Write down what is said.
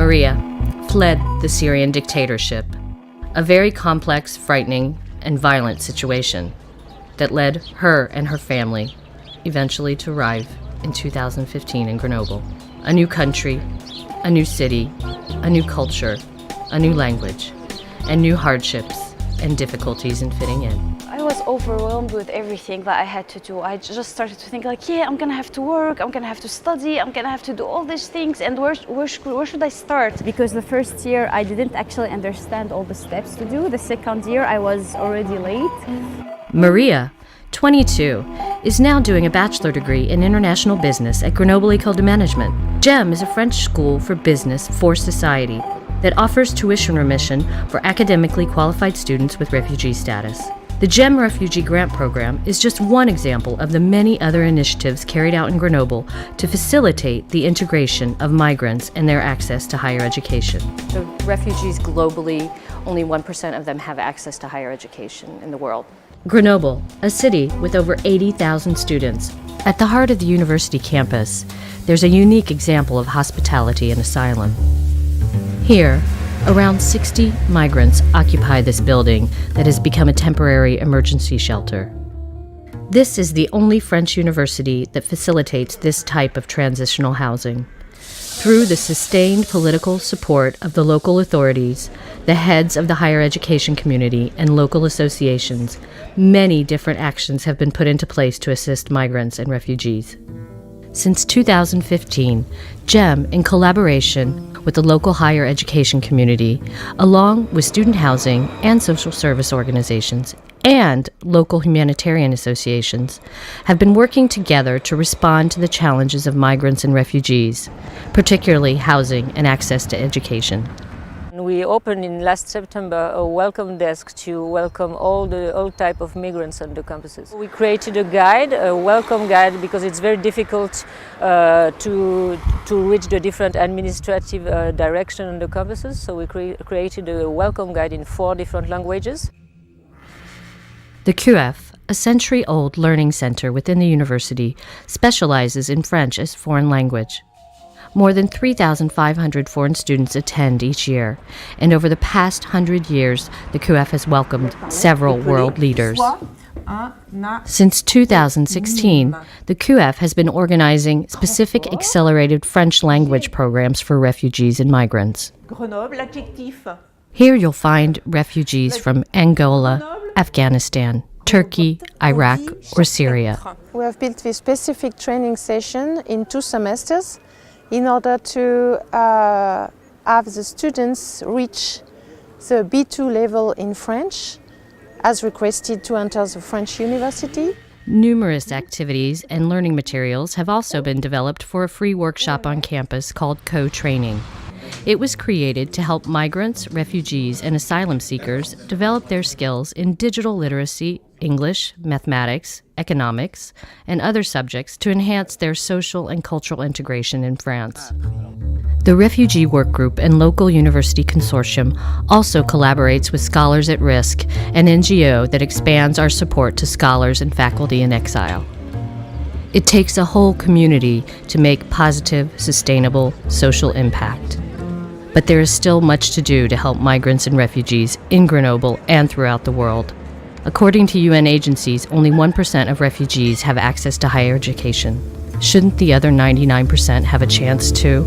Maria fled the Syrian dictatorship, a very complex, frightening, and violent situation that led her and her family eventually to arrive in 2015 in Grenoble. A new country, a new city, a new culture, a new language, and new hardships and difficulties in fitting in. I was overwhelmed with everything that I had to do. I just started to think like, yeah, I'm gonna have to work, I'm gonna have to study, I'm gonna have to do all these things, and where should I start? Because the first year I didn't actually understand all the steps to do. The second year I was already late. Maria, 22, is now doing a bachelor degree in international business at Grenoble Ecole de Management. GEM is a French school for business for society that offers tuition remission for academically qualified students with refugee status. The GEM Refugee Grant Program is just one example of the many other initiatives carried out in Grenoble to facilitate the integration of migrants and their access to higher education. The refugees globally, only 1% of them have access to higher education in the world. Grenoble, a city with over 80,000 students. At the heart of the university campus, there's a unique example of hospitality and asylum. Here, around 60 migrants occupy this building that has become a temporary emergency shelter. This is the only French university that facilitates this type of transitional housing. Through the sustained political support of the local authorities, the heads of the higher education community, and local associations, many different actions have been put into place to assist migrants and refugees. Since 2015, GEM, in collaboration with the local higher education community, along with student housing and social service organizations and local humanitarian associations, have been working together to respond to the challenges of migrants and refugees, particularly housing and access to education. We opened in last September a welcome desk to welcome all type of migrants on the campuses. We created a guide, a welcome guide, because it's very difficult to reach the different administrative direction on the campuses. So we created a welcome guide in 4 different languages. The QF, a century-old learning center within the university, specializes in French as foreign language. More than 3,500 foreign students attend each year, and over the past 100 years, the QF has welcomed several world leaders. Since 2016, the QF has been organizing specific accelerated French language programs for refugees and migrants. Here you'll find refugees from Angola, Afghanistan, Turkey, Iraq, or Syria. We have built this specific training session in 2 semesters in order to have the students reach the B2 level in French, as requested to enter the French university. Numerous activities and learning materials have also been developed for a free workshop on campus called Co-Training. It was created to help migrants, refugees, and asylum seekers develop their skills in digital literacy, English, mathematics, economics, and other subjects to enhance their social and cultural integration in France. The Refugee Work Group and local university consortium also collaborates with Scholars at Risk, an NGO that expands our support to scholars and faculty in exile. It takes a whole community to make positive, sustainable social impact. But there is still much to do to help migrants and refugees in Grenoble and throughout the world. According to UN agencies, only 1% of refugees have access to higher education. Shouldn't the other 99% have a chance too?